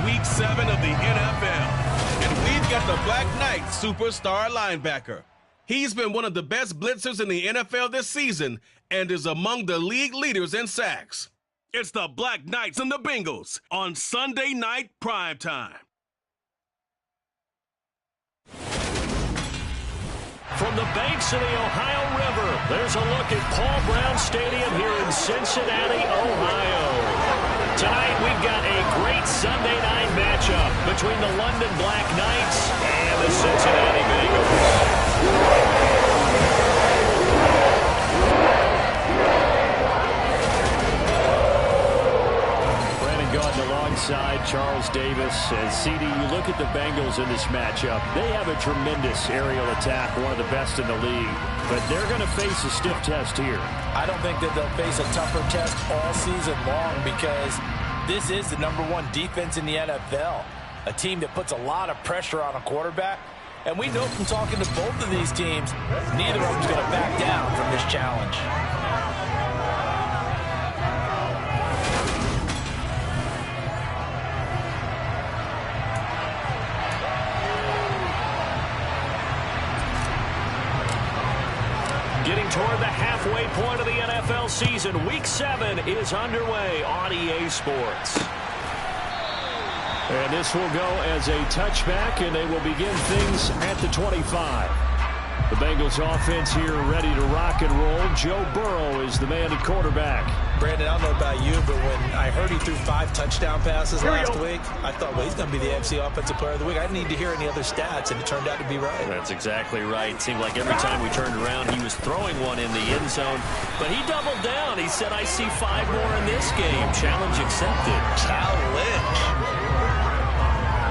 Week 7 of the NFL. And we've got the Black Knight superstar linebacker. He's been one of the best blitzers in the NFL this season and is among the league leaders in sacks. It's the Black Knights and the Bengals on Sunday Night Primetime. From the banks of the Ohio River, there's a look at Paul Brown Stadium here in Cincinnati, Ohio. Tonight, we've got a great Sunday night matchup between the London Black Knights and the Cincinnati Bengals. Alongside Charles Davis. And CD, you look at the Bengals in this matchup. They have a tremendous aerial attack, one of the best in the league. But they're going to face a stiff test here. I don't think that they'll face a tougher test all season long because this is the #1 defense in the NFL. A team that puts a lot of pressure on a quarterback. And we know from talking to both of these teams, neither of them's going to back down from this challenge. Getting toward the halfway point of the NFL season, Week 7 is underway on EA Sports. And this will go as a touchback, and they will begin things at the 25. The Bengals offense here ready to rock and roll. Joe Burrow is the man at quarterback. Brandon, I don't know about you, but when I heard he threw 5 touchdown passes last week, I thought, well, he's going to be the AFC Offensive Player of the Week. I didn't need to hear any other stats, and it turned out to be right. That's exactly right. It seemed like every time we turned around, he was throwing one in the end zone. But he doubled down. He said, I see 5 more in this game. Challenge accepted. Challenge.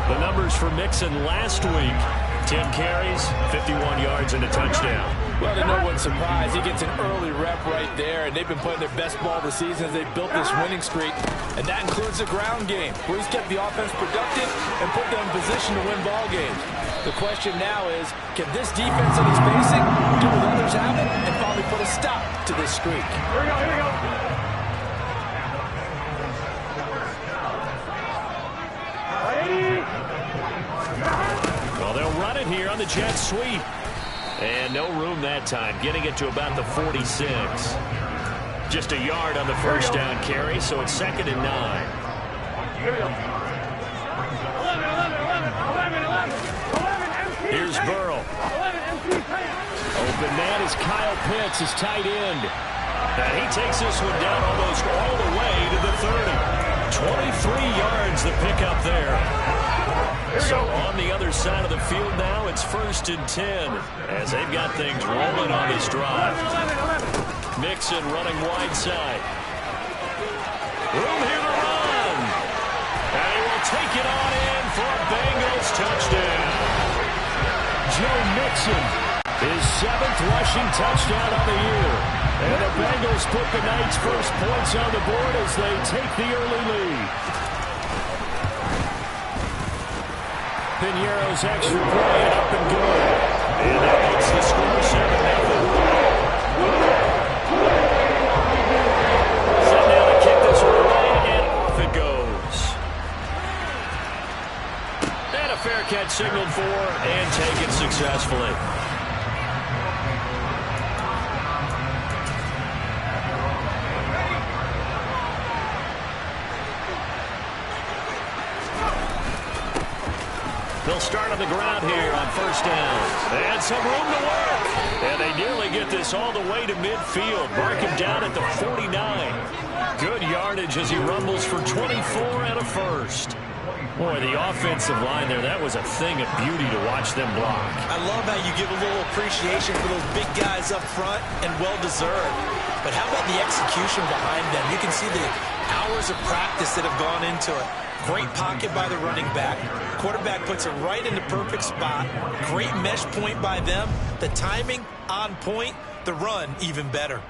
The numbers for Mixon last week. 10 carries, 51 yards, and a touchdown. Well, to no one's surprise, he gets an early rep right there, and they've been playing their best ball this season as they've built this winning streak, and that includes the ground game, where he's kept the offense productive and put them in position to win ball games. The question now is, can this defense that he's facing do what others haven't and finally put a stop to this streak? Here we go, here we go. Well, they'll run it here on the jet sweep. And no room that time, getting it to about the 46. Just a yard on the first down carry, so it's 2nd and 9. Here's Burrow. Open man is Kyle Pitts, his tight end. And he takes this one down almost all the way to the 30. 23 yards the pickup there. So on the other side of the field now, it's 1st and 10 as they've got things rolling on this drive. Mixon running wide side. Room here to run. And he will take it on in for a Bengals touchdown. Joe Mixon, his 7th rushing touchdown of the year. And the Bengals put the Knights' first points on the board as they take the early lead. Piñeiro's extra point up and good. And that makes the score 7-0. Set down to kick this one away, and off it goes. And a fair catch signaled for and taken successfully. They'll start on the ground here on 1st down. And some room to work. And they nearly get this all the way to midfield. Mark him down at the 49. Good yardage as he rumbles for 24 and a first. Boy, the offensive line there, that was a thing of beauty to watch them block. I love how you give a little appreciation for those big guys up front, and well-deserved. But how about the execution behind them? You can see the hours of practice that have gone into it. Great pocket by the running back. Quarterback puts it right in the perfect spot. Great mesh point by them. The timing on point. The run even better.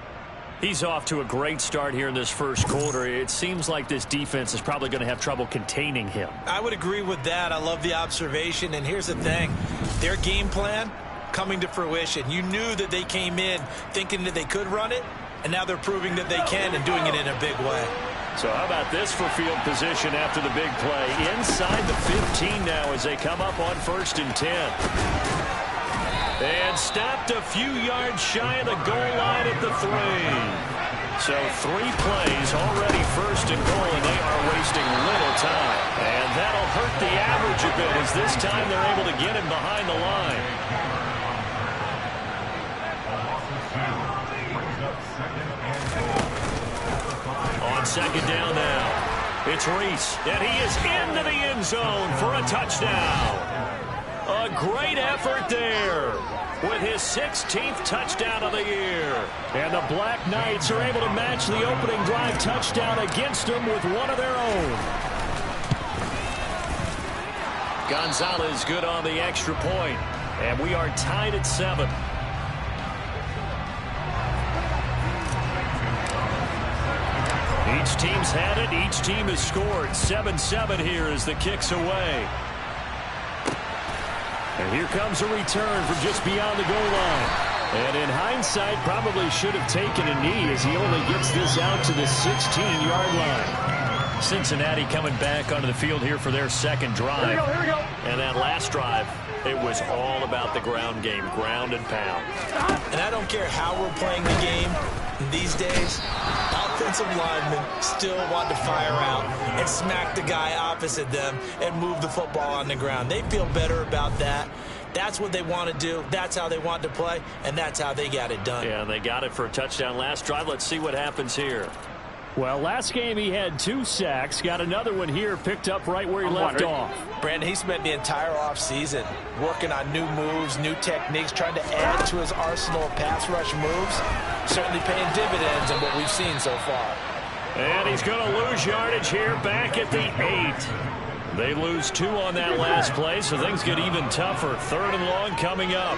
He's off to a great start here in this first quarter. It seems like this defense is probably going to have trouble containing him. I would agree with that. I love the observation. And here's the thing. Their game plan coming to fruition. You knew that they came in thinking that they could run it. And now they're proving that they can and doing it in a big way. So how about this for field position after the big play? Inside the 15 now as they come up on 1st and 10. And stopped a few yards shy of the goal line at the 3. So 3 plays already 1st and goal, and they are wasting little time. And that'll hurt the average a bit as this time they're able to get him behind the line. On 2nd down now, it's Reese, and he is into the end zone for a touchdown. A great effort there with his 16th touchdown of the year. And the Black Knights are able to match the opening drive touchdown against them with one of their own. Gonzalez good on the extra point, and we are tied at 7. Each team's had it. Each team has scored. 7-7 here as the kick's away. And here comes a return from just beyond the goal line. And in hindsight, probably should have taken a knee as he only gets this out to the 16-yard line. Cincinnati coming back onto the field here for their 2nd drive. Here we go. And that last drive, it was all about the ground game, ground and pound. And I don't care how we're playing the game these days, offensive linemen still want to fire out and smack the guy opposite them and move the football on the ground. They feel better about that. That's what they want to do. That's how they want to play, and that's how they got it done. Yeah, and they got it for a touchdown last drive. Let's see what happens here. Well, last game he had 2 sacks. Got another one here picked up right where he left off. Brandon, he spent the entire offseason working on new moves, new techniques, trying to add to his arsenal of pass rush moves. Certainly paying dividends in what we've seen so far. And he's going to lose yardage here back at the 8. They lose 2 on that last play, so things get even tougher. 3rd and long coming up.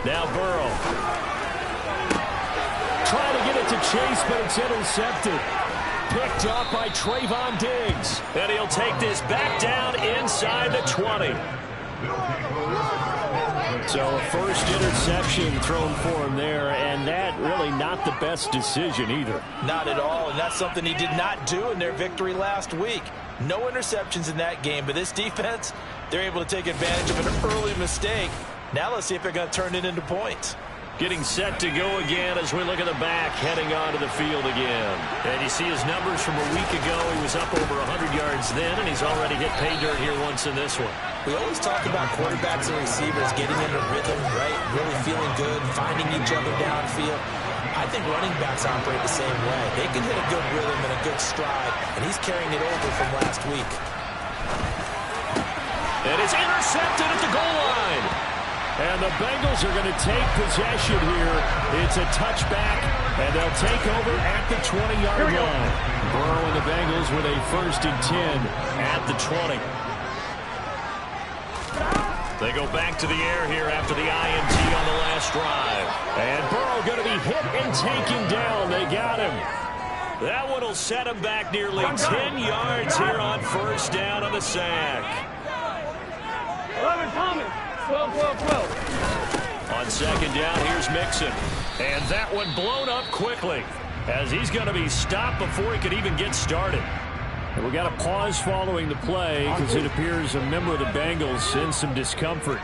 Now Burrow. Trying to get it to Chase, but it's intercepted. Picked up by Trayvon Diggs. And he'll take this back down inside the 20. So a first interception thrown for him there, and that really not the best decision either. Not at all, and that's something he did not do in their victory last week. No interceptions in that game, but this defense, they're able to take advantage of an early mistake. Now let's see if they're going to turn it into points. Getting set to go again as we look at the back, heading onto the field again. And you see his numbers from a week ago. He was up over 100 yards then, and he's already hit pay dirt here once in this one. We always talk about quarterbacks and receivers getting into rhythm, right? Really feeling good, finding each other downfield. I think running backs operate the same way. They can hit a good rhythm and a good stride, and he's carrying it over from last week. It is intercepted at the goal line. And the Bengals are going to take possession here. It's a touchback, and they'll take over at the 20-yard line. Burrow and the Bengals with a 1st and 10 at the 20. They go back to the air here after the INT on the last drive. And Burrow going to be hit and taken down. They got him. That one will set him back nearly 10 yards here on 1st down on the sack. 11 Thomas. 12. On 2nd down, here's Mixon. And that one blown up quickly as he's going to be stopped before he could even get started. And we got a pause following the play because it appears a member of the Bengals in some discomfort.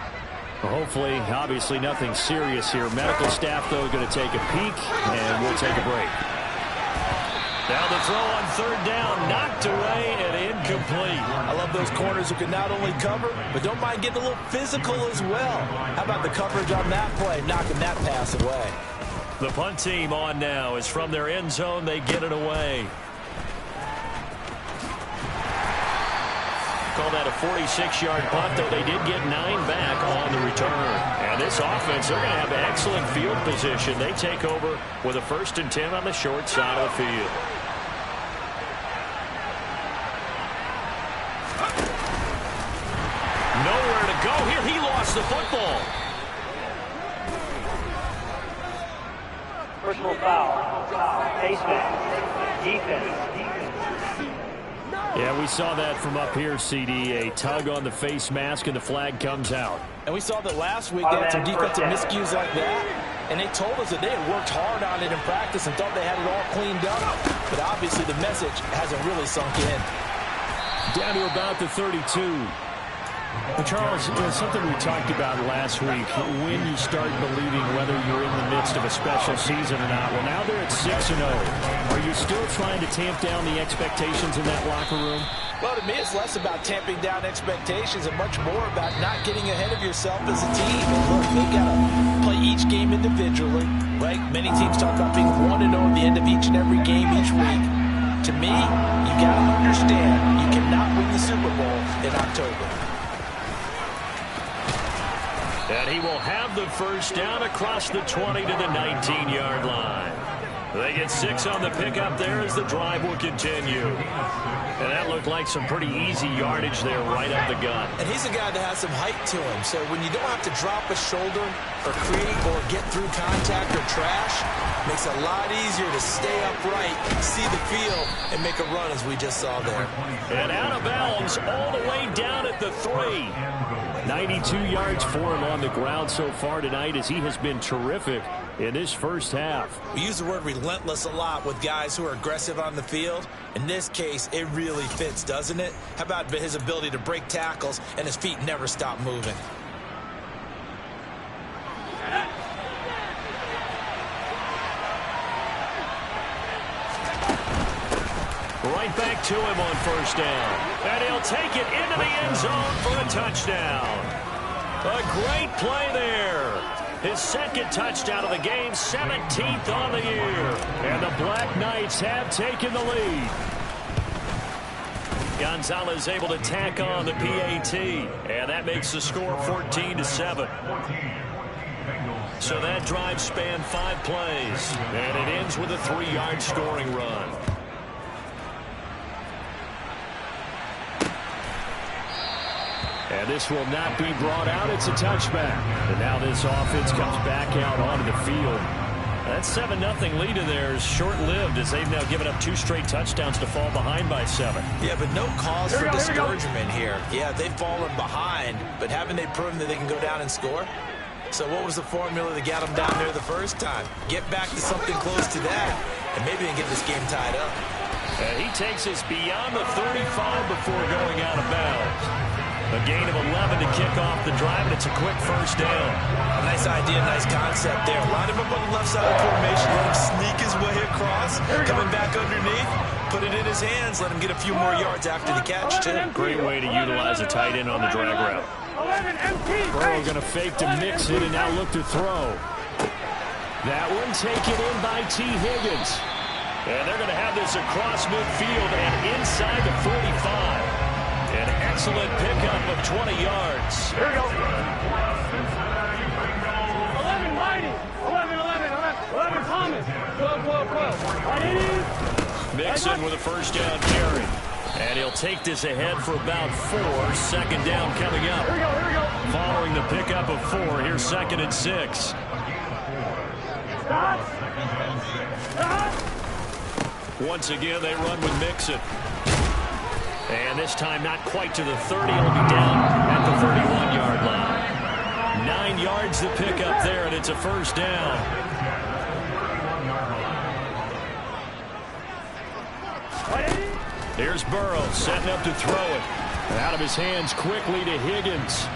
Hopefully, obviously nothing serious here. Medical staff, though, going to take a peek, and we'll take a break. Now the throw on 3rd down, knocked away and incomplete. I love those corners who can not only cover, but don't mind getting a little physical as well. How about the coverage on that play, knocking that pass away? The punt team on now is from their end zone. They get it away. Call that a 46-yard punt, though they did get 9 back on the return. And this offense, they're going to have excellent field position. They take over with a 1st and 10 on the short side of the field. Nowhere to go here. He lost the football. Personal foul. Face mask. Defense. Yeah, we saw that from up here, CD. A tug on the face mask, and the flag comes out. And we saw that last week they had some defensive miscues like that. And they told us that they had worked hard on it in practice and thought they had it all cleaned up. But obviously the message hasn't really sunk in. Down to about the 32. But Charles, something we talked about last week, when you start believing whether you're in the midst of a special season or not. Well, now they're at 6-0. Are you still trying to tamp down the expectations in that locker room? Well, to me, it's less about tamping down expectations and much more about not getting ahead of yourself as a team. And look, they got to play each game individually, right? Many teams talk about being 1-0 at the end of each and every game each week. To me, you got to understand you cannot win the Super Bowl in October. And he will have the first down across the 20 to the 19-yard line. They get 6 on the pickup there as the drive will continue. And that looked like some pretty easy yardage there right up the gut. And he's a guy that has some height to him. So when you don't have to drop a shoulder or create or get through contact or trash, it makes it a lot easier to stay upright, see the field, and make a run as we just saw there. And out of bounds all the way down at the 3. 92 yards for him on the ground so far tonight as he has been terrific in this first half. We use the word relentless a lot with guys who are aggressive on the field. In this case, it really fits, doesn't it? How about his ability to break tackles and his feet never stop moving? Right back to him on first down. And he'll take it into the end zone for a touchdown. A great play there. His second touchdown of the game, 17th on the year. And the Black Knights have taken the lead. Gonzalez able to tack on the PAT. And that makes the score 14-7. So that drive spanned 5 plays. And it ends with a 3-yard scoring run. And this will not be brought out. It's a touchback. And now this offense comes back out onto the field. That 7-0 lead in there is short-lived as they've now given up 2 straight touchdowns to fall behind by 7. Yeah, but no cause for discouragement here. Yeah, they've fallen behind, but haven't they proven that they can go down and score? So what was the formula that got them down there the first time? Get back to something close to that, and maybe they can get this game tied up. And he takes us beyond the 35 before going out of bounds. A gain of 11 to kick off the drive, and it's a quick first down. Nice idea, nice concept there. Line him up on the left side of the formation, let him sneak his way across, coming back underneath, put it in his hands, let him get a few more yards after the catch, too. Great way to utilize a tight end on the drag route. Burrow going to fake to mix it and now look to throw. That one taken in by T. Higgins. And they're going to have this across midfield and inside the 45. An excellent pickup of 20 yards. Here we go. 11 Whitey. 11 Thomas. 12. Mixon with a first down carry. And he'll take this ahead for about 4. Second down coming up. Here we go. Following the pickup of 4, here's 2nd and 6. Stop. Once again, they run with Mixon. And this time not quite to the 30. It'll be down at the 31-yard line. 9 yards to pick up there, and it's a first down. Here's Burrow setting up to throw it. Out of his hands quickly to Higgins.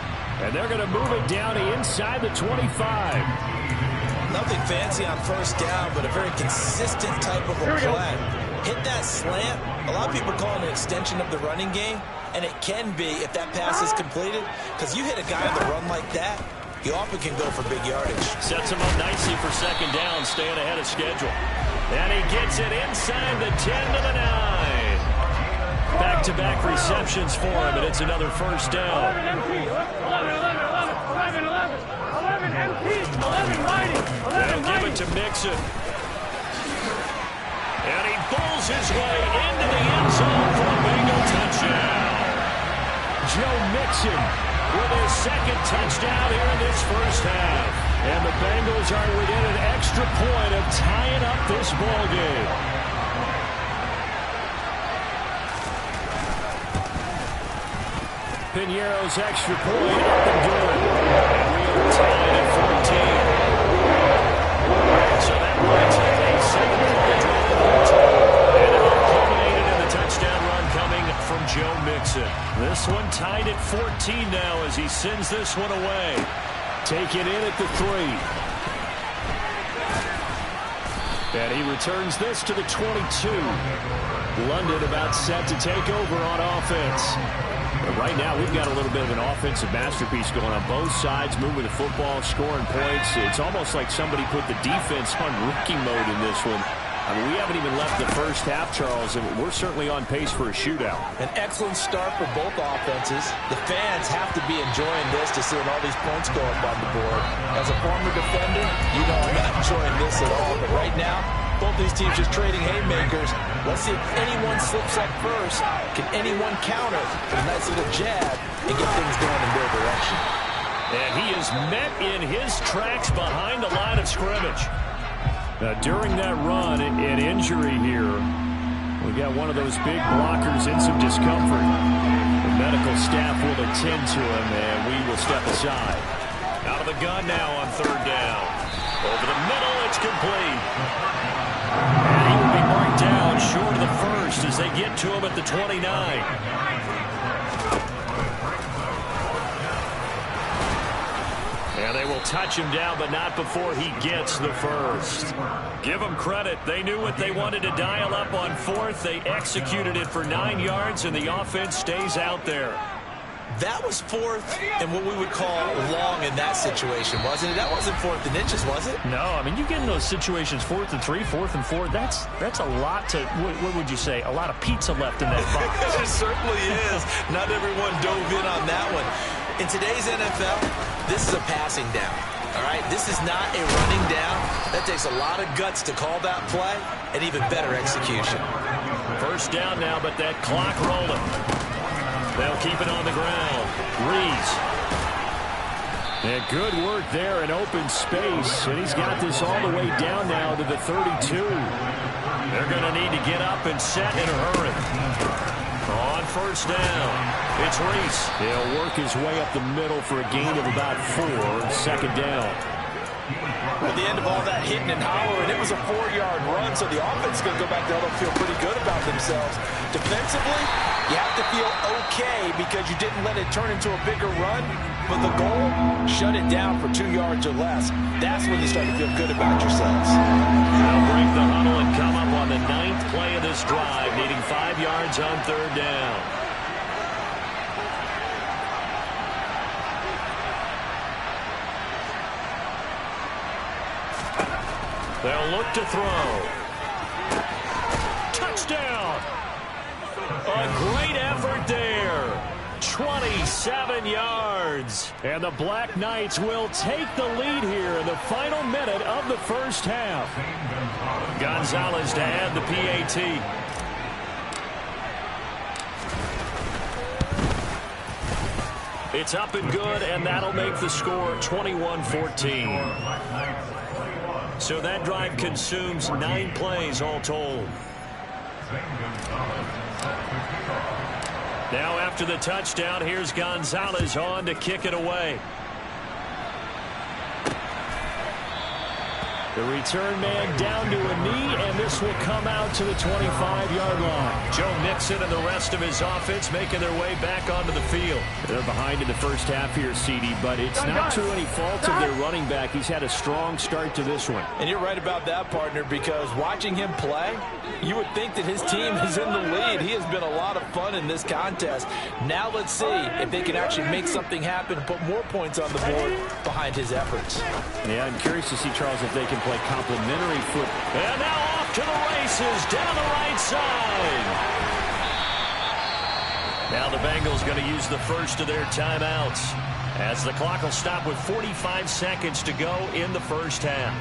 And they're going to move it down to inside the 25. Nothing fancy on first down, but a very consistent type of a play. Hit that slant. A lot of people call it an extension of the running game, and it can be if that pass is completed, because you hit a guy on the run like that, he often can go for big yardage. Sets him up nicely for second down, staying ahead of schedule. And he gets it inside the 10 to the 9. Back-to-back receptions for him, and it's another first down. 11 Whitey. They'll give it to Mixon. And he pulls his way into the end zone for a Bengal touchdown. Joe Mixon with his second touchdown here in this first half. And the Bengals are within an extra point of tying up this ball game. Piñeiro's extra point up and good. And we are tied at 14. This one tied at 14 now as he sends this one away. Taken in at the 3. And he returns this to the 22. London about set to take over on offense. But right now, we've got a little bit of an offensive masterpiece going on both sides, moving the football, scoring points. It's almost like somebody put the defense on rookie mode in this one. I mean, we haven't even left the first half, Charles, and we're certainly on pace for a shootout. An excellent start for both offenses. The fans have to be enjoying this to seeing all these points go up on the board. As a former defender, you know I'm not enjoying this at all. But right now, both these teams just trading haymakers. Let's see if anyone slips up first. Can anyone counter with a nice little jab and get things going in their direction? And he is met in his tracks behind the line of scrimmage. Now, during that run, an injury here. We got one of those big blockers in some discomfort. The medical staff will attend to him, and we will step aside. Out of the gun now on 3rd down. Over the middle, it's complete. And he will be marked down short of the first as they get to him at the 29. And they will touch him down, but not before he gets the first. Give them credit. They knew what they wanted to dial up on 4th. They executed it for 9 yards, and the offense stays out there. That was 4th and what we would call long in that situation, wasn't it? That wasn't 4th and inches, was it? No, I mean, you get in those situations 4th and 3, 4th and 4. That's a lot to, what would you say, a lot of pizza left in that box. It certainly is. Not everyone dove in on that one. In today's NFL, this is a passing down, all right? This is not a running down. That takes a lot of guts to call that play and even better execution. First down now, but that clock rolling. They'll keep it on the ground. Reese. And good work there in open space. And he's got this all the way down now to the 32. They're going to need to get up and set in a hurry. On first down, it's Reese. He'll work his way up the middle for a gain of about 4. 2nd down. At the end of all that hitting and hollering, it was a 4-yard run, so the offense is going to go back there and feel pretty good about themselves. Defensively, you have to feel okay because you didn't let it turn into a bigger run, but the goal, shut it down for 2 yards or less. That's when you start to feel good about yourselves. They'll break the huddle and come up on the 9th play of this drive, needing 5 yards on 3rd down. They'll look to throw. Touchdown! A great effort there. 27 yards. And the Black Knights will take the lead here in the final minute of the first half. Gonzalez to add the PAT. It's up and good, and that'll make the score 21-14. So that drive consumes 9 plays all told. Now after the touchdown, here's Gonzalez on to kick it away. The return man down to a knee, and this will come out to the 25-yard line. Joe Mixon and the rest of his offense making their way back onto the field. They're behind in the first half here, CD, but it's not through any fault of their running back. He's had a strong start to this one. And you're right about that, partner, because watching him play, you would think that his team is in the lead. He has been a lot of fun in this contest. Now let's see if they can actually make something happen, put more points on the board behind his efforts. Yeah, I'm curious to see, Charles, if they can play complimentary football. And now off to the races down the right side. Now the Bengals going to use the first of their timeouts as the clock will stop with 45 seconds to go in the first half.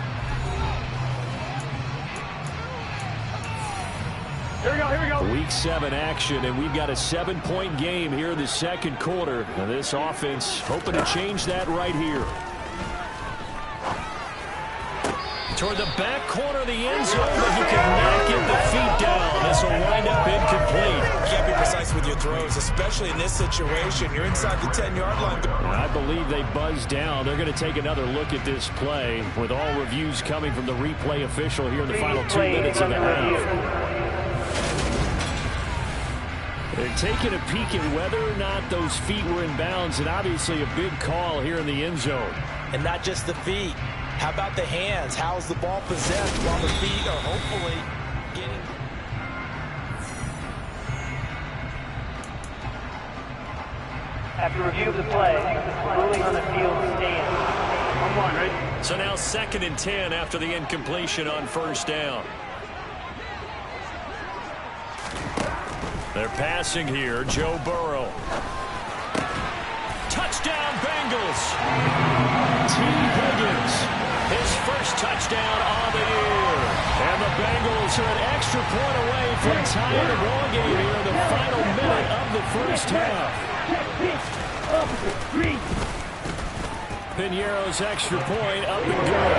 Here we go. Week 7 action, and we've got a 7-point game here in the second quarter. And this offense hoping to change that right here. Toward the back corner of the end zone, but he cannot get the feet down. This will wind up incomplete. You can't be precise with your throws, especially in this situation. You're inside the 10-yard line. And I believe they buzzed down. They're going to take another look at this play with all reviews coming from the replay official here in the final 2 minutes of the half. They're taking a peek at whether or not those feet were in bounds, and obviously a big call here in the end zone. And not just the feet. How about the hands? How's the ball possessed while the feet are hopefully getting... After review of the play, ruling on the field stands. 1-1, right? So now 2nd and 10 after the incompletion on first down. They're passing here. Joe Burrow. Touchdown, Bengals. T. Higgins, his first touchdown on the year. And the Bengals are an extra point away from tying the ball game here in the final minute of the first half. Pinheiro's extra point up and good.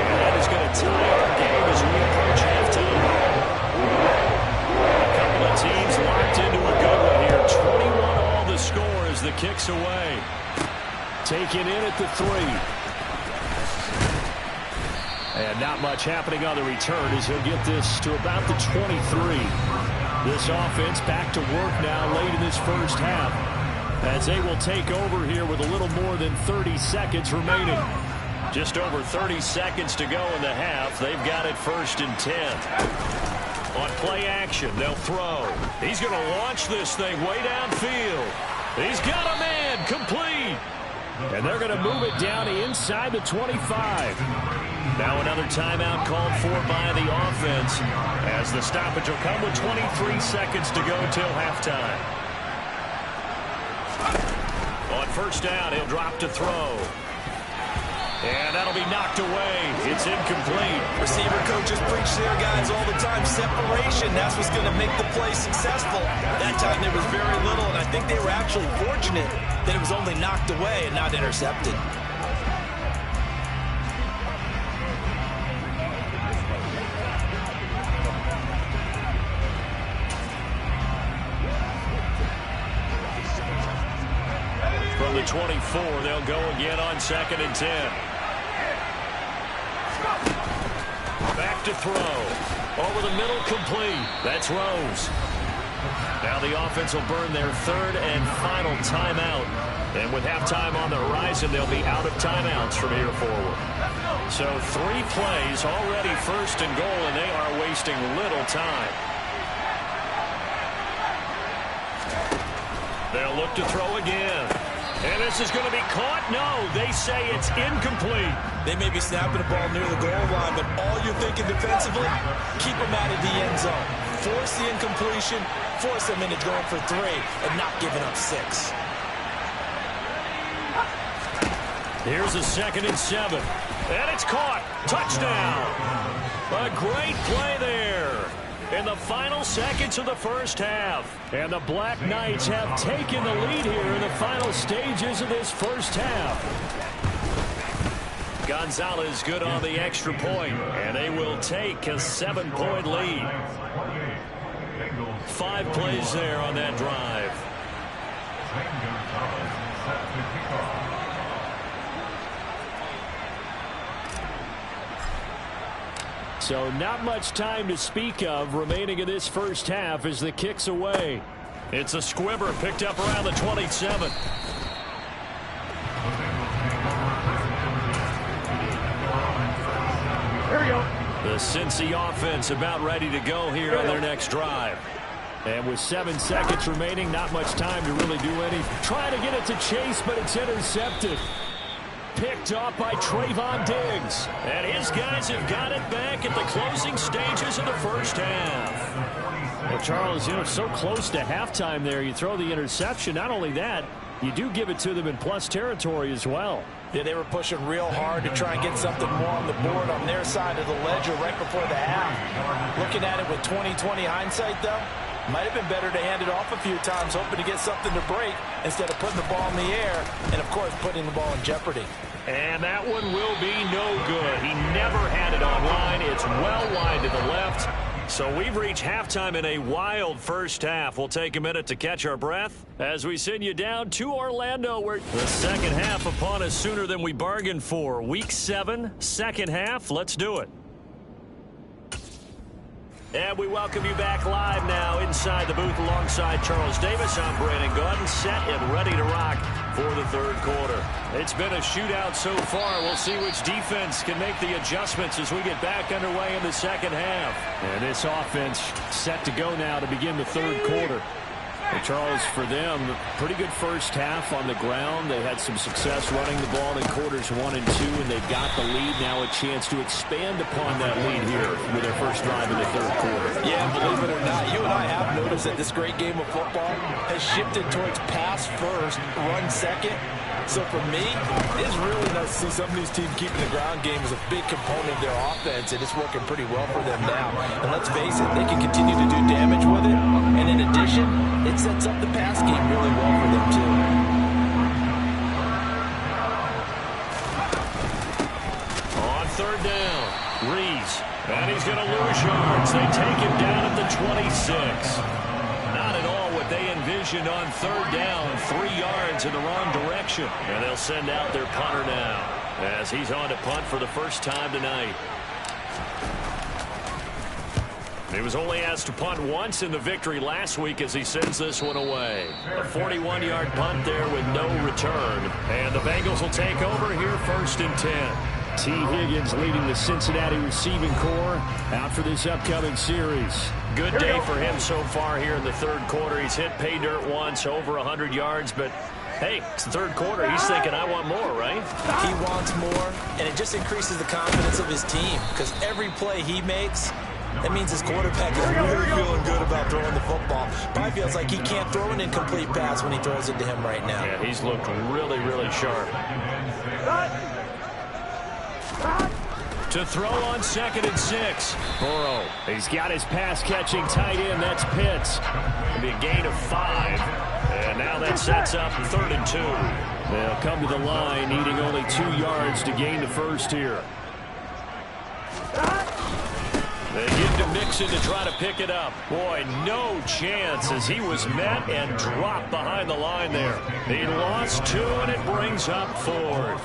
And that is going to tie our game as we approach halftime. Teams locked into a good one here. 21 all the score as the kick's away. Taken in at the 3. And not much happening on the return as he'll get this to about the 23. This offense back to work now late in this first half as they will take over here with a little more than 30 seconds remaining. Just over 30 seconds to go in the half. They've got it 1st and 10. On play action, they'll throw. He's going to launch this thing way downfield. He's got a man, complete. And they're going to move it down inside the 25. Now another timeout called for by the offense as the stoppage will come with 23 seconds to go till halftime. On first down, he'll drop to throw. And that'll be knocked away. It's incomplete. Receiver coaches preach to their guys all the time. Separation, that's what's going to make the play successful. That time there was very little, and I think they were actually fortunate that it was only knocked away and not intercepted. From the 24, they'll go again on 2nd and 10. Back to throw. Over the middle, complete. That's Rose. Now the offense will burn their 3rd and final timeout. And with halftime on the horizon, they'll be out of timeouts from here forward. So 3 plays already 1st and goal, and they are wasting little time. They'll look to throw again. And this is going to be caught? No, they say it's incomplete. They may be snapping the ball near the goal line, but all you're thinking defensively, keep them out of the end zone. Force the incompletion, force them into going for 3, and not giving up 6. Here's a 2nd and 7. And it's caught. Touchdown. A great play there. In the final seconds of the first half. And the Black Knights have taken the lead here in the final stages of this first half. Gonzalez good on the extra point, and they will take a 7-point lead. 5 plays there on that drive. So not much time to speak of remaining in this first half as the kick's away. It's a squibber picked up around the 27. Here we go. The Cincy offense about ready to go here on their next drive. And with 7 seconds remaining, not much time to really do anything. Trying to get it to Chase, but it's intercepted. Picked off by Trayvon Diggs. And his guys have got it back at the closing stages of the first half. Well, Charles, you know, so close to halftime there. You throw the interception. Not only that, you do give it to them in plus territory as well. Yeah, they were pushing real hard to try and get something more on the board on their side of the ledger right before the half. Looking at it with 20/20 hindsight, though, might have been better to hand it off a few times, hoping to get something to break instead of putting the ball in the air and, of course, putting the ball in jeopardy. And that one will be no good. He never had it online. It's well wide to the left. So we've reached halftime in a wild first half. We'll take a minute to catch our breath as we send you down to Orlando, where the second half upon us sooner than we bargained for. Week 7, second half. Let's do it. And we welcome you back live now inside the booth alongside Charles Davis. I'm Brandon Gaudin, set and ready to rock for the third quarter. It's been a shootout so far. We'll see which defense can make the adjustments as we get back underway in the second half. And this offense set to go now to begin the third quarter. And Charles, for them, pretty good first half on the ground. They had some success running the ball in quarters 1 and 2, and they've got the lead. Now a chance to expand upon that lead here with their first drive in the third quarter. Yeah, believe it or not, you and I have noticed that this great game of football has shifted towards pass first, run second. So for me, it's really nice to see some of these teams keeping the ground game as a big component of their offense, and it's working pretty well for them now. And let's face it, they can continue to do damage with it. And in addition, it sets up the pass game really well for them, too. On third down, Rees. And he's going to lose yards. They take him down at the 26. Not at all what they envisioned on third down. 3 yards in the wrong direction. And they'll send out their punter now as he's on to punt for the first time tonight. He was only asked to punt once in the victory last week as he sends this one away. A 41-yard punt there with no return. And the Bengals will take over here first and 10. T. Higgins leading the Cincinnati receiving corps out for this upcoming series. Good day for him so far here in the third quarter. He's hit pay dirt once, over 100 yards, but hey, it's the third quarter. He's thinking, I want more, right? He wants more, and it just increases the confidence of his team because every play he makes, that means his quarterback is really feeling good about throwing the football. Probably feels like he can't throw an incomplete pass when he throws it to him right now. Yeah, he's looked really, really sharp. To throw on 2nd and 6. Burrow. He's got his pass-catching tight end. That's Pitts. It'll be a gain of 5. And now that sets up 3rd and 2. They'll come to the line, needing only 2 yards to gain the first here. They give to Mixon to try to pick it up. Boy, no chance as he was met and dropped behind the line there. He lost 2, and it brings up 4th.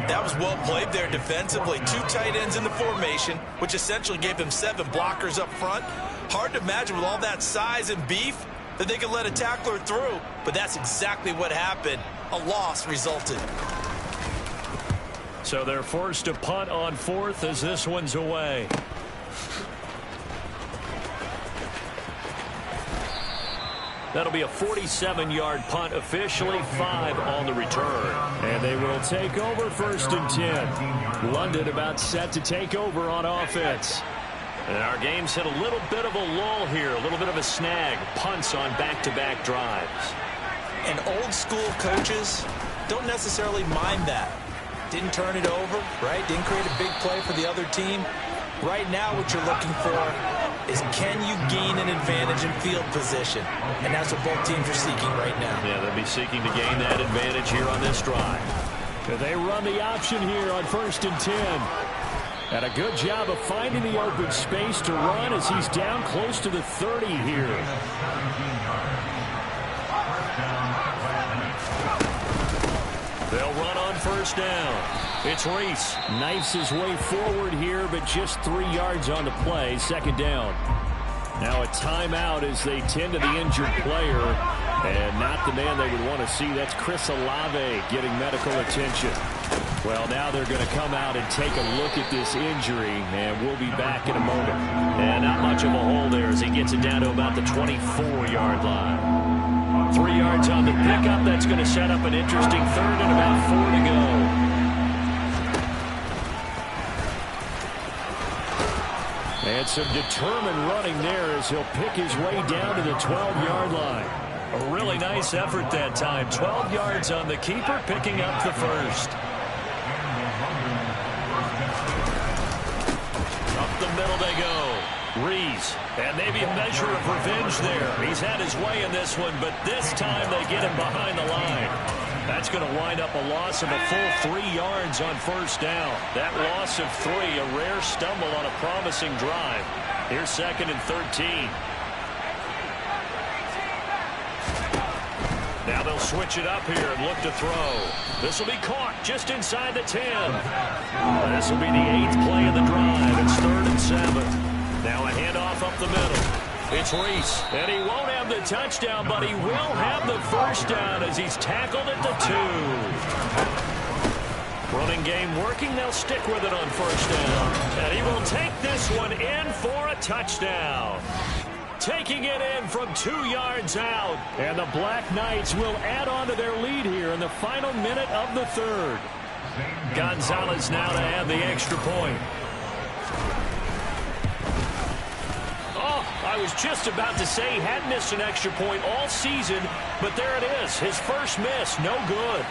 That was well played there defensively. 2 tight ends in the formation, which essentially gave them 7 blockers up front. Hard to imagine with all that size and beef that they could let a tackler through, but that's exactly what happened. A loss resulted. So they're forced to punt on 4th as this one's away. That'll be a 47-yard punt, officially 5 on the return. And they will take over 1st and 10. London about set to take over on offense. And our game's hit a little bit of a lull here, a little bit of a snag. Punts on back-to-back drives. And old-school coaches don't necessarily mind that. Didn't turn it over, right? Didn't create a big play for the other team. Right now what you're looking for is can you gain an advantage in field position? And that's what both teams are seeking right now. Yeah, they'll be seeking to gain that advantage here on this drive. They run the option here on 1st and 10. And a good job of finding the open space to run as he's down close to the 30 here. They'll run on 1st down. It's Reese. Knifes his way forward here, but just 3 yards on the play. 2nd down. Now a timeout as they tend to the injured player. And not the man they would want to see. That's Chris Olave getting medical attention. Well, now they're going to come out and take a look at this injury, and we'll be back in a moment. And not much of a hole there as he gets it down to about the 24-yard line. 3 yards on the pickup. That's going to set up an interesting 3rd and about 4 to go. And some determined running there as he'll pick his way down to the 12-yard line. A really nice effort that time. 12 yards on the keeper, picking up the first. Up the middle they go. Rees. And maybe a measure of revenge there. He's had his way in this one, but this time they get him behind the line. That's going to wind up a loss of a full 3 yards on 1st down. That loss of 3, a rare stumble on a promising drive. Here's 2nd and 13. Now they'll switch it up here and look to throw. This will be caught just inside the 10. This will be the 8th play of the drive. It's 3rd and 7. Now a handoff up the middle. It's Reese. And he won't have the touchdown, but he will have the first down as he's tackled at the 2. Running game working. They'll stick with it on first down. And he will take this one in for a touchdown. Taking it in from 2 yards out. And the Black Knights will add on to their lead here in the final minute of the 3rd. Gonzalez now to add the extra point. Oh, I was just about to say he hadn't missed an extra point all season, but there it is. His first miss, no good.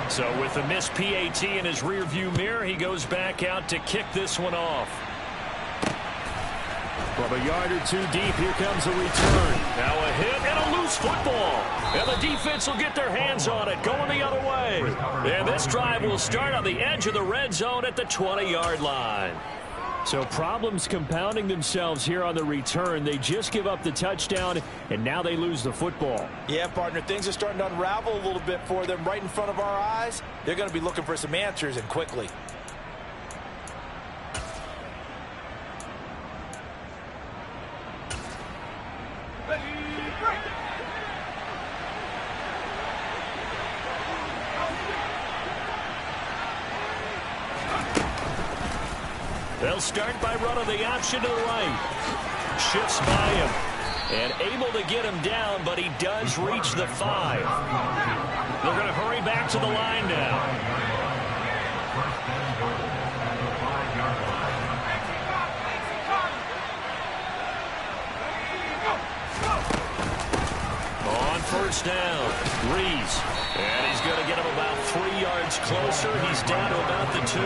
So with the missed PAT in his rearview mirror, he goes back out to kick this one off. From a yard or 2 deep, here comes a return. Now a hit and a loose football. And the defense will get their hands on it, going the other way. And this drive will start on the edge of the red zone at the 20-yard line. So problems compounding themselves here on the return. They just give up the touchdown, and now they lose the football. Yeah, partner, things are starting to unravel a little bit for them right in front of our eyes. They're going to be looking for some answers, and quickly. They'll start by running the option to the right. Shifts by him. And able to get him down, but he does reach the 5. They're going to hurry back to the line now. On first down, Reese. And he's going to get him about 3 yards closer. He's down to about the 2.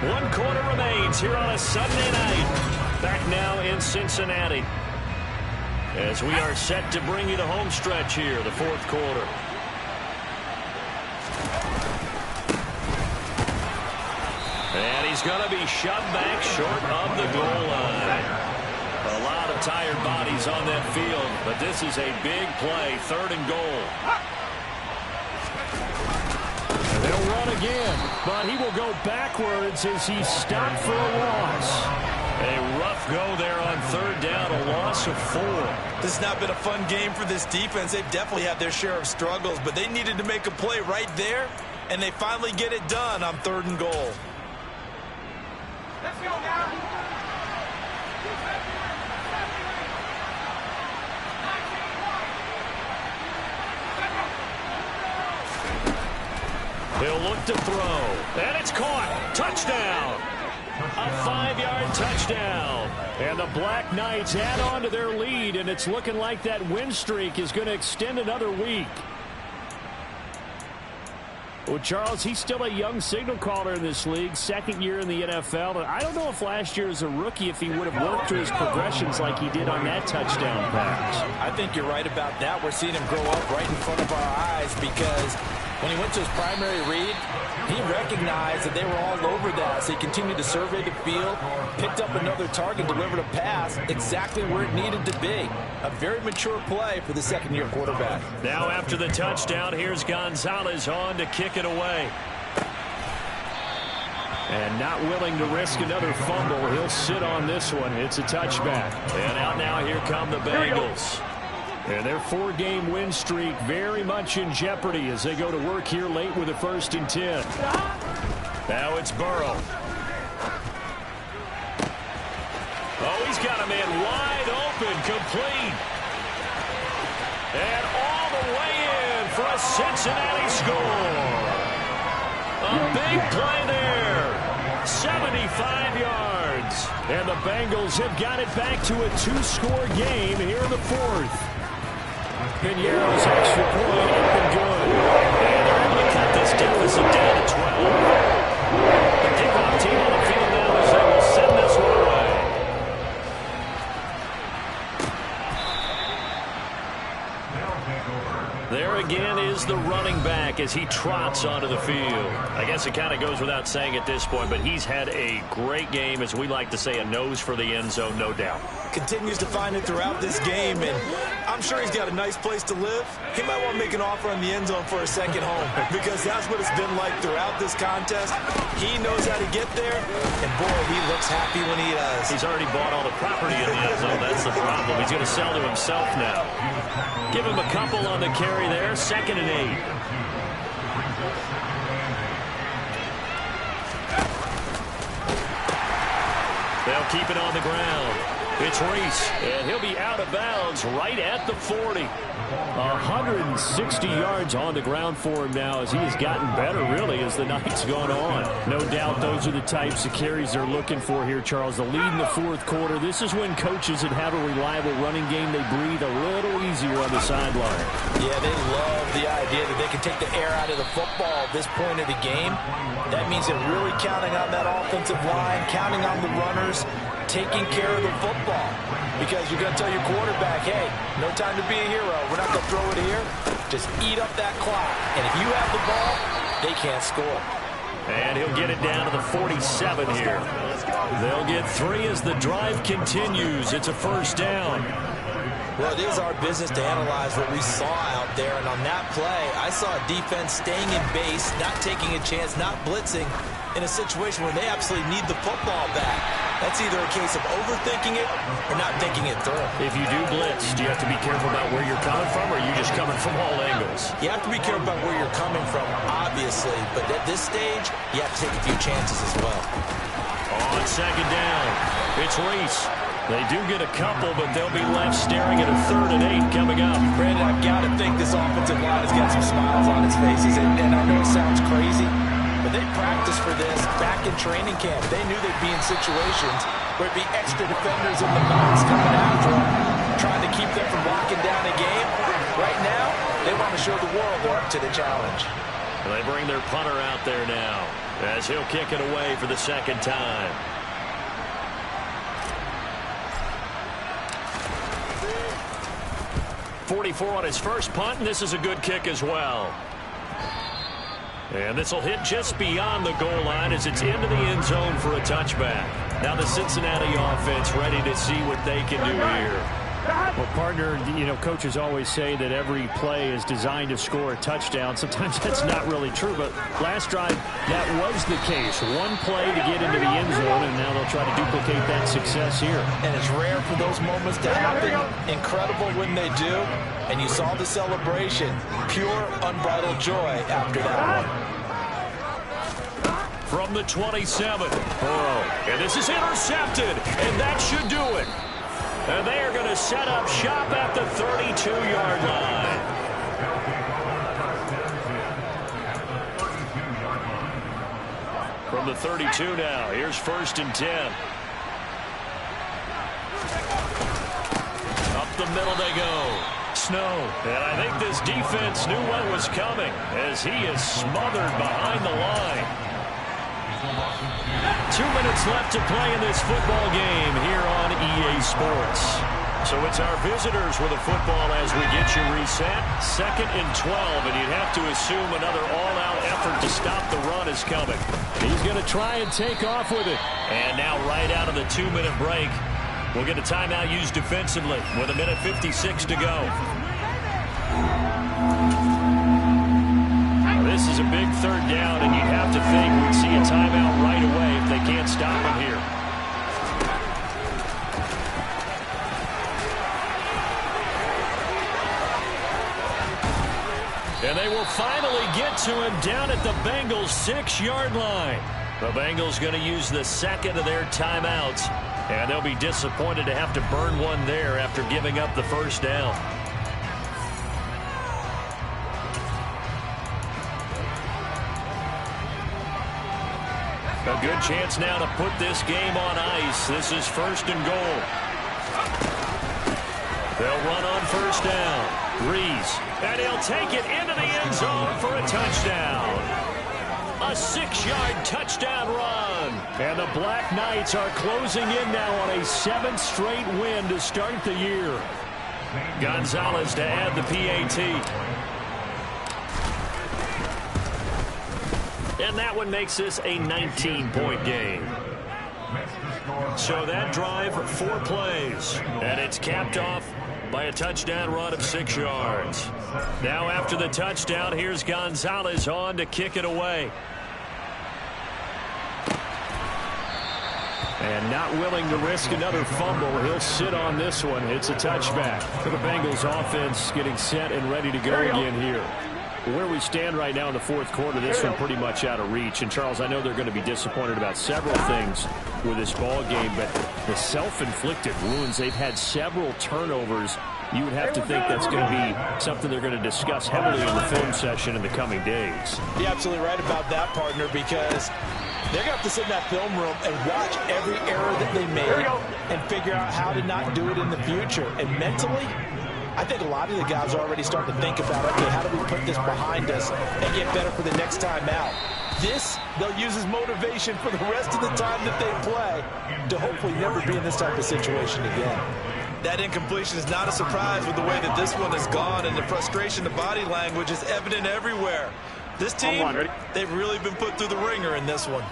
One quarter remains here on a Sunday night. Back now in Cincinnati. As we are set to bring you the home stretch here, the 4th quarter. And he's going to be shoved back short of the goal line. A lot of tired bodies on that field, but this is a big play, 3rd and goal. They'll run again, but he will go backwards as he's stopped for a loss. A rough go there on 3rd down, a loss of 4. This has not been a fun game for this defense. They've definitely had their share of struggles, but they needed to make a play right there, and they finally get it done on 3rd and goal. Let's go now. He'll look to throw, and it's caught. Touchdown. A 5-yard touchdown. And the Black Knights add on to their lead, and it's looking like that win streak is going to extend another week. Well, Charles, he's still a young signal caller in this league, 2nd year in the NFL. And I don't know if last year as a rookie if he would have worked through his progressions like he did on that touchdown pass. I think you're right about that. We're seeing him grow up right in front of our eyes because when he went to his primary read, he recognized that they were all over that. So he continued to survey the field, picked up another target, delivered a pass exactly where it needed to be. A very mature play for the 2nd-year quarterback. Now after the touchdown, here's Gonzalez on to kick it away. And not willing to risk another fumble, he'll sit on this one. It's a touchback. And out now, here come the Bengals. And their 4-game win streak very much in jeopardy as they go to work here late with a 1st and 10. Now it's Burrow. Oh, he's got a man wide open, complete. And all the way in for a Cincinnati score. A big play there. 75 yards. And the Bengals have got it back to a 2-score game here in the 4th. Piñeiro's extra point up and good. And they're able to cut this deficit down to 12. The kickoff team on the field now as they will send this one away. There again is the running back back as he trots onto the field. I guess it kind of goes without saying at this point, but he's had a great game, as we like to say, a nose for the end zone, no doubt. Continues to find it throughout this game, and I'm sure he's got a nice place to live. He might want to make an offer on the end zone for a second home, because that's what it's been like throughout this contest. He knows how to get there, and boy, he looks happy when he does. He's already bought all the property in the end zone. That's the problem. He's going to sell to himself now. Give him a couple on the carry there. 2nd and 8. They'll keep it on the ground. It's Reese, and he'll be out of bounds right at the 40. 160 yards on the ground for him now as he has gotten better, really, as the night's gone on. No doubt those are the types of carries they're looking for here, Charles. The lead in the 4th quarter. This is when coaches that have a reliable running game, they breathe a little easier on the sideline. Yeah, they love the idea that they can take the air out of the football at this point of the game. That means they're really counting on that offensive line, counting on the runners, taking care of the football. Because you're going to tell your quarterback, hey, no time to be a hero. We're not going to throw it here. Just eat up that clock. And if you have the ball, they can't score. And he'll get it down to the 47 here. They'll get 3 as the drive continues. It's a 1st down. Well, it is our business to analyze what we saw out there. And on that play, I saw a defense staying in base, not taking a chance, not blitzing in a situation where they absolutely need the football back. That's either a case of overthinking it or not thinking it through. If you do blitz, do you have to be careful about where you're coming from, or are you just coming from all angles? You have to be careful about where you're coming from, obviously. But at this stage, you have to take a few chances as well. On 2nd down, it's Reese. They do get a couple, but they'll be left staring at a 3rd and 8 coming up. Brandon, I've got to think this offensive line has got some smiles on its faces. And I know it sounds crazy, but they practiced for this back in training camp. They knew they'd be in situations where it'd be extra defenders in the box coming after them, trying to keep them from locking down a game. Right now, they want to show the world they're up to the challenge. They bring their punter out there now as he'll kick it away for the 2nd time. .44 on his first punt, and this is a good kick as well. And this will hit just beyond the goal line as it's into the end zone for a touchback. Now the Cincinnati offense ready to see what they can do here. Well, partner, you know, coaches always say that every play is designed to score a touchdown. Sometimes that's not really true, but last drive, that was the case. One play to get into the end zone, and now they'll try to duplicate that success here. And it's rare for those moments to happen. Incredible when they do. And you saw the celebration. Pure, unbridled joy after that one. From the 27, Burrow. And this is intercepted, and that should do it. And they are going to set up shop at the 32-yard line. From the 32 now, here's 1st and 10. Up the middle they go. Snow. And I think this defense knew what was coming as he is smothered behind the line. 2 minutes left to play in this football game here on EA Sports. So it's our visitors with the football as we get you reset. 2nd and 12, and you'd have to assume another all-out effort to stop the run is coming. He's going to try and take off with it. And now right out of the 2-minute break, we'll get a timeout used defensively with 1:56 to go. This is a big 3rd down, and you'd have to think we'd see a timeout right away if they can't stop him here. And they will finally get to him down at the Bengals' 6-yard line. The Bengals going to use the 2nd of their timeouts, and they'll be disappointed to have to burn one there after giving up the 1st down. A good chance now to put this game on ice. This is 1st and goal. They'll run on 1st down. Reese, and he'll take it into the end zone for a touchdown. A 6-yard touchdown run. And the Black Knights are closing in now on a 7th straight win to start the year. Gonzalez to add the PAT. And that one makes this a 19-point game. So that drive, 4 plays. And it's capped off by a touchdown run of 6 yards. Now after the touchdown, here's Gonzalez on to kick it away. And not willing to risk another fumble. He'll sit on this one. It's a touchback. For the Bengals offense getting set and ready to go again here. Where we stand right now in the fourth quarter, this one pretty much out of reach. And, Charles, I know they're going to be disappointed about several things with this ball game, but the self-inflicted wounds, they've had several turnovers. You would have to think that's going to be something they're going to discuss heavily in the film session in the coming days. You're absolutely right about that, partner, because they're going to have to sit in that film room and watch every error that they made and figure out how to not do it in the future. And mentally, I think a lot of the guys are already starting to think about, okay, how do we put this behind us and get better for the next time out? This, they'll use as motivation for the rest of the time that they play to hopefully never be in this type of situation again. That incompletion is not a surprise with the way that this one has gone, and the frustration, the body language is evident everywhere. This team, they've really been put through the ringer in this one.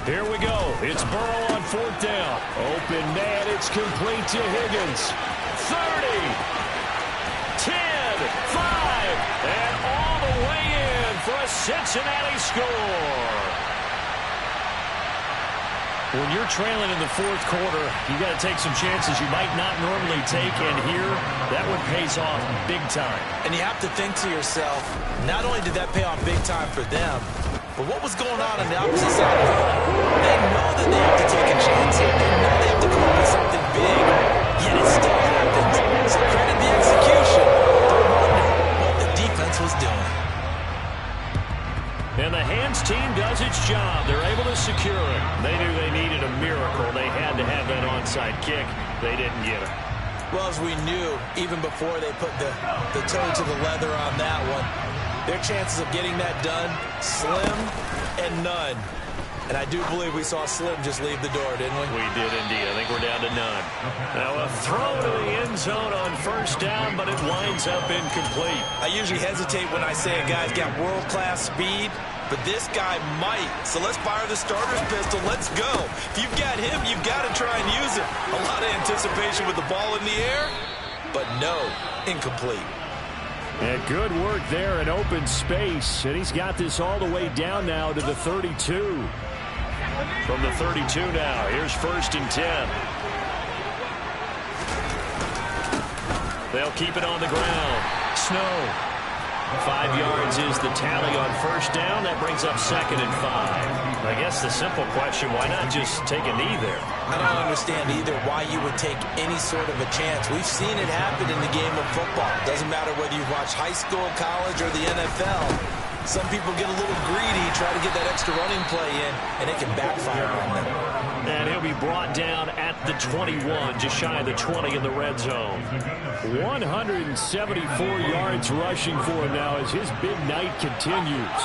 Here we go. It's Burrow on 4th down. Open man. It's complete to Higgins. 30, 10, 5, and all the way in for a Cincinnati score. When you're trailing in the fourth quarter, you got to take some chances you might not normally take, and here, that one pays off big time. And you have to think to yourself, not only did that pay off big time for them, but what was going on the opposite side of the ball? They know that they have to take a chance here. They know they have to come up with something big, yet it still happens. So credit the execution. They're wondering what the defense was doing. And the hands team does its job. They're able to secure it. They knew they needed a miracle. They had to have that onside kick. They didn't get it. Well, as we knew, even before they put the toe to the leather on that one, their chances of getting that done, slim and none. And I do believe we saw Slim just leave the door, didn't we? We did indeed. I think we're down to none. Now a throw to the end zone on 1st down, but it winds up incomplete. I usually hesitate when I say a guy's got world-class speed, but this guy might. So let's fire the starter's pistol. Let's go. If you've got him, you've got to try and use it. A lot of anticipation with the ball in the air, but no, incomplete. And good work there in open space. And he's got this all the way down now to the 32. From the 32 now, here's 1st and 10. They'll keep it on the ground. Snow. 5 yards is the tally on 1st down. That brings up 2nd and 5. I guess the simple question, why not just take a knee there? I don't understand either why you would take any sort of a chance. We've seen it happen in the game of football. Doesn't matter whether you watch high school, college, or the NFL. Some people get a little greedy, try to get that extra running play in, and it can backfire on them. And he'll be brought down at the 21, just shy of the 20 in the red zone. 174 yards rushing for him now as his big night continues.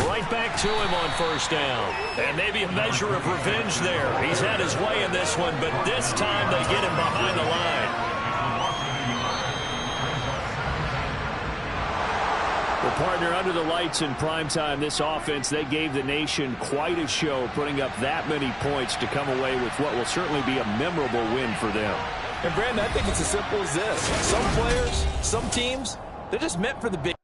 Right back to him on 1st down. And maybe a measure of revenge there. He's had his way in this one, but this time they get him behind the line. Well, partner, under the lights in primetime, this offense, they gave the nation quite a show, putting up that many points to come away with what will certainly be a memorable win for them. And, Brandon, I think it's as simple as this. Some players, some teams, they're just meant for the big